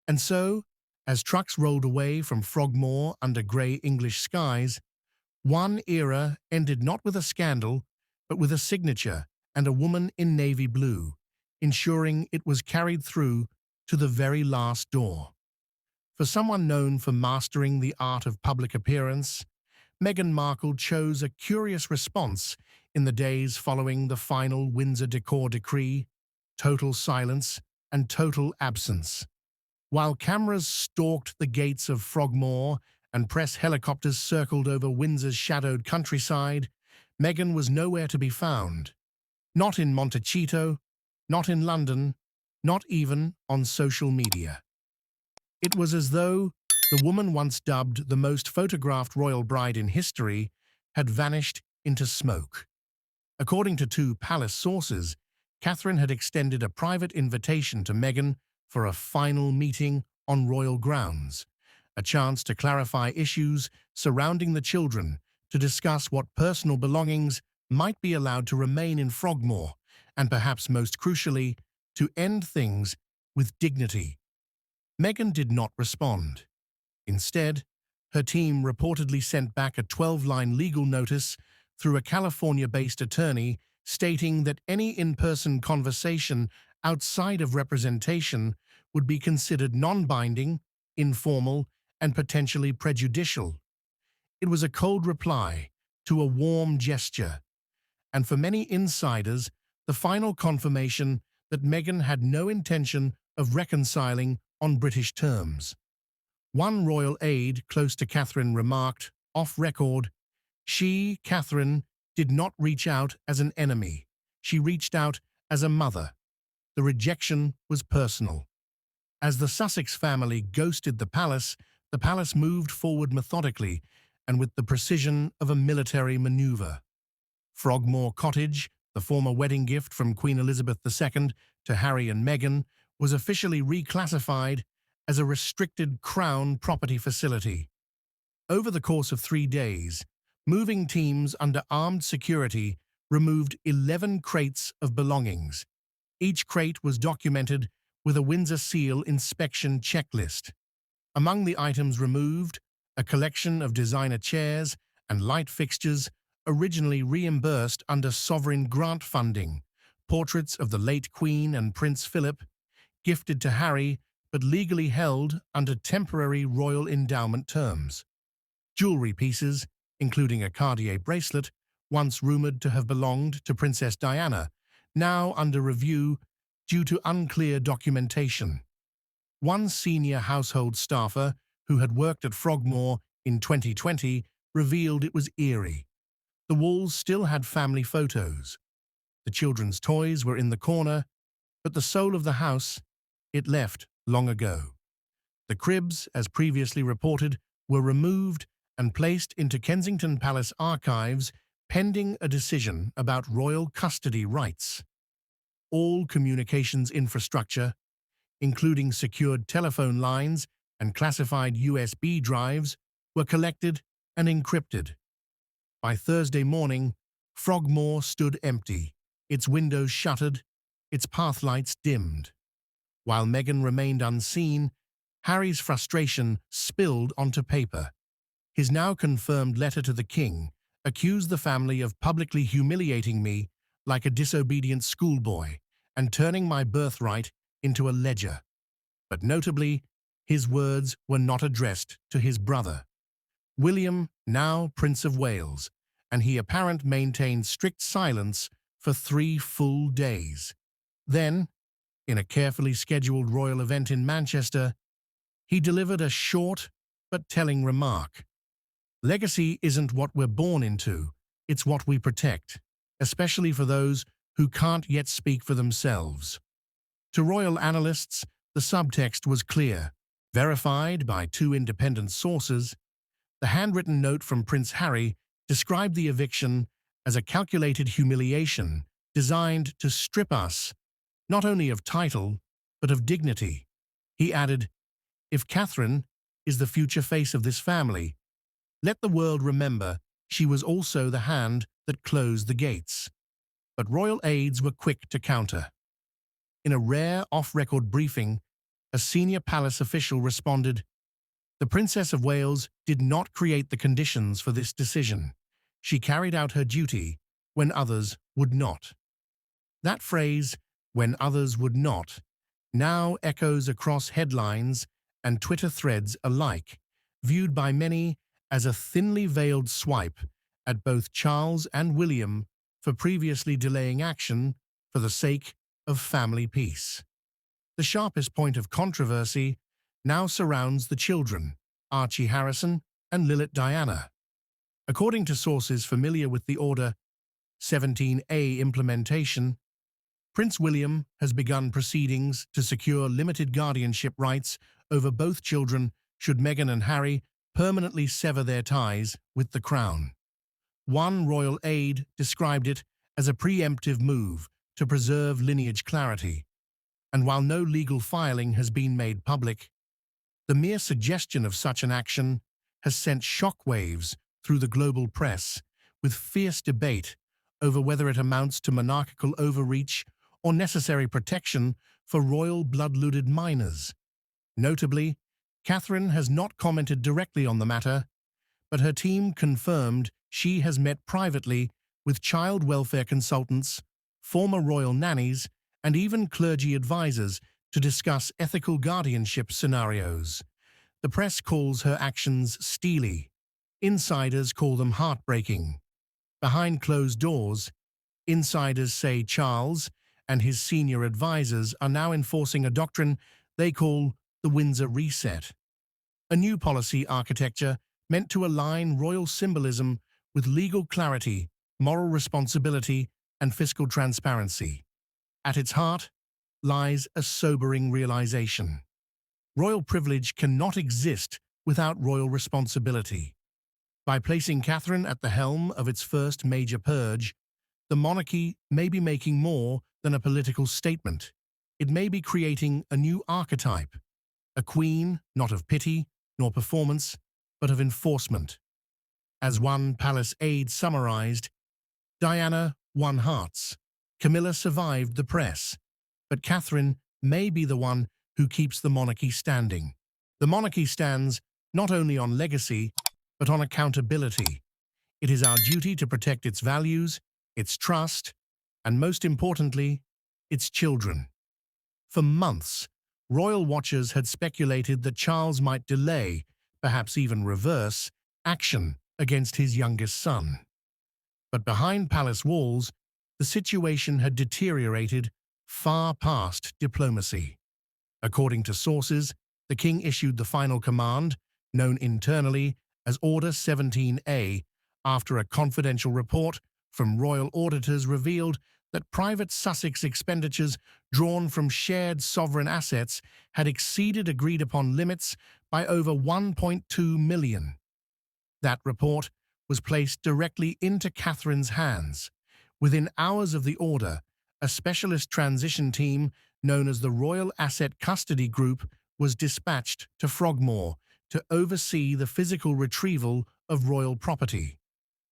And so, as trucks rolled away from Frogmore under grey English skies, one era ended not with a scandal, but with a signature and a woman in navy blue, ensuring it was carried through to the very last door. For someone known for mastering the art of public appearance, Meghan Markle chose a curious response in the days following the final Windsor decor decree: total silence and total absence. While cameras stalked the gates of Frogmore and press helicopters circled over Windsor's shadowed countryside, Meghan was nowhere to be found. Not in Montecito, not in London, not even on social media. It was as though the woman once dubbed the most photographed royal bride in history had vanished into smoke. According to two palace sources, Catherine had extended a private invitation to Meghan for a final meeting on royal grounds, a chance to clarify issues surrounding the children, to discuss what personal belongings might be allowed to remain in Frogmore, and perhaps most crucially, to end things with dignity. Meghan did not respond. Instead, her team reportedly sent back a 12-line legal notice through a California-based attorney stating that any in-person conversation outside of representation would be considered non-binding, informal, and potentially prejudicial. It was a cold reply to a warm gesture, and for many insiders, the final confirmation that Meghan had no intention of reconciling on British terms. One royal aide close to Catherine remarked, off record, she, Catherine, did not reach out as an enemy. She reached out as a mother. The rejection was personal. As the Sussex family ghosted the palace moved forward methodically and with the precision of a military maneuver. Frogmore Cottage, the former wedding gift from Queen Elizabeth II to Harry and Meghan, was officially reclassified as a restricted Crown property facility. Over the course of 3 days, moving teams under armed security removed 11 crates of belongings. Each crate was documented with a Windsor Seal inspection checklist. Among the items removed, a collection of designer chairs and light fixtures originally reimbursed under sovereign grant funding, portraits of the late Queen and Prince Philip, gifted to Harry but legally held under temporary royal endowment terms. Jewelry pieces, including a Cartier bracelet, once rumored to have belonged to Princess Diana, now under review due to unclear documentation. One senior household staffer who had worked at Frogmore in 2020 revealed it was eerie. The walls still had family photos. The children's toys were in the corner, but the soul of the house, it left long ago. The cribs, as previously reported, were removed and placed into Kensington Palace archives pending a decision about royal custody rights. All communications infrastructure, including secured telephone lines and classified USB drives, were collected and encrypted. By Thursday morning, Frogmore stood empty, its windows shuttered, its pathlights dimmed. While Meghan remained unseen, Harry's frustration spilled onto paper. His now confirmed letter to the king accused the family of publicly humiliating me like a disobedient schoolboy and turning my birthright into a ledger. But notably, his words were not addressed to his brother, William, now Prince of Wales, and he apparently maintained strict silence for 3 full days. Then, in a carefully scheduled royal event in Manchester, he delivered a short but telling remark. Legacy isn't what we're born into, it's what we protect, especially for those who can't yet speak for themselves. To royal analysts, the subtext was clear, verified by 2 independent sources. The handwritten note from Prince Harry described the eviction as a calculated humiliation designed to strip us not only of title, but of dignity. He added, "If Catherine is the future face of this family, let the world remember she was also the hand that closed the gates." But royal aides were quick to counter. In a rare off-record briefing, a senior palace official responded, "The Princess of Wales did not create the conditions for this decision. She carried out her duty when others would not." That phrase, "when others would not," now echoes across headlines and Twitter threads alike, viewed by many as a thinly veiled swipe at both Charles and William for previously delaying action for the sake of family peace. The sharpest point of controversy now surrounds the children, Archie Harrison and Lilith Diana. According to sources familiar with the Order 17A implementation, Prince William has begun proceedings to secure limited guardianship rights over both children should Meghan and Harry permanently sever their ties with the Crown. One royal aide described it as a preemptive move to preserve lineage clarity, and while no legal filing has been made public, the mere suggestion of such an action has sent shockwaves through the global press, with fierce debate over whether it amounts to monarchical overreach or necessary protection for royal blood-looded minors. Notably, Catherine has not commented directly on the matter, but her team confirmed she has met privately with child welfare consultants, former royal nannies, and even clergy advisors to discuss ethical guardianship scenarios. The press calls her actions steely. Insiders call them heartbreaking. Behind closed doors, insiders say Charles and his senior advisors are now enforcing a doctrine they call the Windsor Reset, a new policy architecture meant to align royal symbolism with legal clarity, moral responsibility, and fiscal transparency. At its heart lies a sobering realization. Royal privilege cannot exist without royal responsibility. By placing Catherine at the helm of its first major purge, the monarchy may be making more than a political statement. It may be creating a new archetype, a queen not of pity nor performance, but of enforcement. As one palace aide summarized, Diana won hearts, Camilla survived the press, but Catherine may be the one who keeps the monarchy standing. The monarchy stands not only on legacy, but on accountability. It is our duty to protect its values, its trust, and most importantly, its children. For months, royal watchers had speculated that Charles might delay, perhaps even reverse, action against his youngest son. But behind palace walls, the situation had deteriorated far past diplomacy. According to sources, the king issued the final command, known internally as Order 17A, after a confidential report from royal auditors revealed that private Sussex expenditures drawn from shared sovereign assets had exceeded agreed-upon limits by over 1.2 million. That report was placed directly into Catherine's hands. Within hours of the order, a specialist transition team known as the Royal Asset Custody Group was dispatched to Frogmore to oversee the physical retrieval of royal property.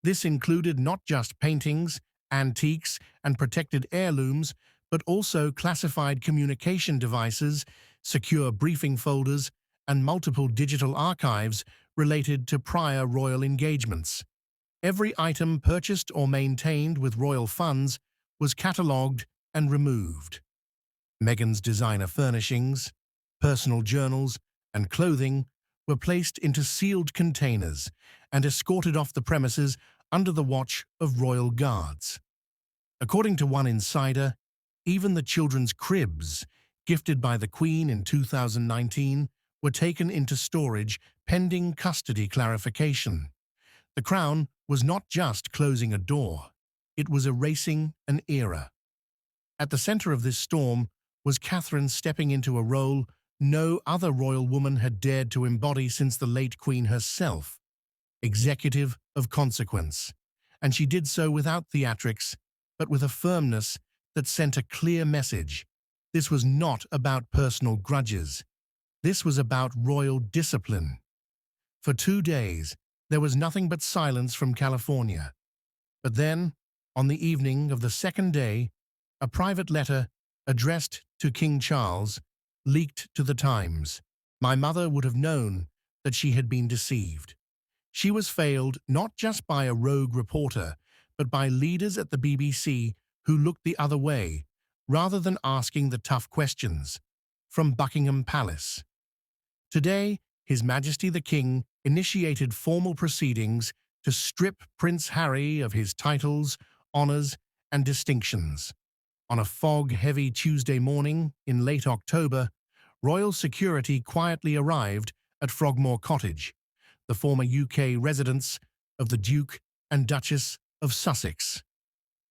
This included not just paintings, antiques, and protected heirlooms, but also classified communication devices, secure briefing folders, and multiple digital archives related to prior royal engagements. Every item purchased or maintained with royal funds was catalogued and removed. Meghan's designer furnishings, personal journals, and clothing were placed into sealed containers and escorted off the premises under the watch of royal guards. According to one insider, even the children's cribs, gifted by the Queen in 2019, were taken into storage pending custody clarification. The Crown was not just closing a door, it was erasing an era. At the center of this storm was Catherine stepping into a role no other royal woman had dared to embody since the late Queen herself, executive of consequence. And she did so without theatrics, but with a firmness that sent a clear message. This was not about personal grudges. This was about royal discipline. For 2 days, there was nothing but silence from California. But then, on the evening of the second day, a private letter addressed to King Charles leaked to the Times. My mother would have known that she had been deceived. She was failed not just by a rogue reporter, but by leaders at the BBC who looked the other way, rather than asking the tough questions. From Buckingham Palace. Today, His Majesty the King initiated formal proceedings to strip Prince Harry of his titles, honours, and distinctions. On a fog-heavy Tuesday morning in late October, royal security quietly arrived at Frogmore Cottage, the former UK residence of the Duke and Duchess of Sussex.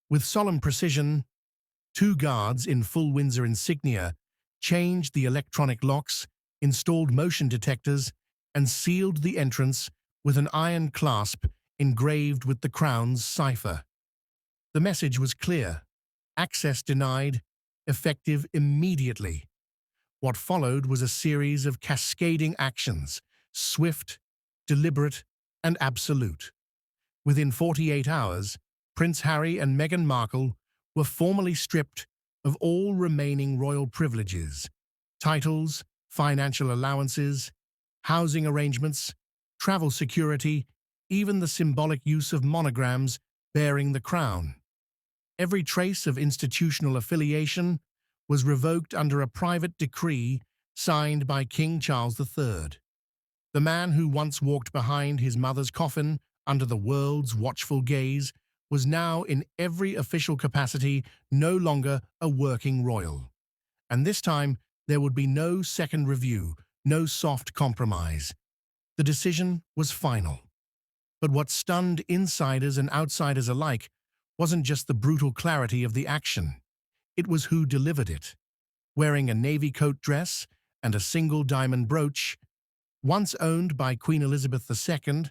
With solemn precision, 2 guards in full Windsor insignia changed the electronic locks, installed motion detectors, and sealed the entrance with an iron clasp engraved with the Crown's cipher. The message was clear: access denied, effective immediately. What followed was a series of cascading actions, swift, deliberate, and absolute. Within 48 hours, Prince Harry and Meghan Markle were formally stripped of all remaining royal privileges, titles, financial allowances, housing arrangements, travel security, even the symbolic use of monograms bearing the crown. Every trace of institutional affiliation was revoked under a private decree signed by King Charles III. The man who once walked behind his mother's coffin under the world's watchful gaze was now in every official capacity no longer a working royal. And this time, there would be no second review, no soft compromise. The decision was final. But what stunned insiders and outsiders alike wasn't just the brutal clarity of the action. It was who delivered it. Wearing a navy coat dress and a single diamond brooch, once owned by Queen Elizabeth II,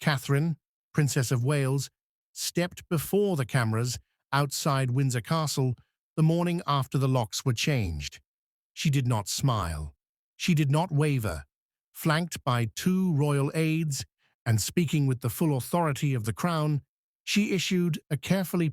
Catherine, Princess of Wales, stepped before the cameras outside Windsor Castle the morning after the locks were changed. She did not smile. She did not waver. Flanked by 2 royal aides and speaking with the full authority of the Crown, she issued a carefully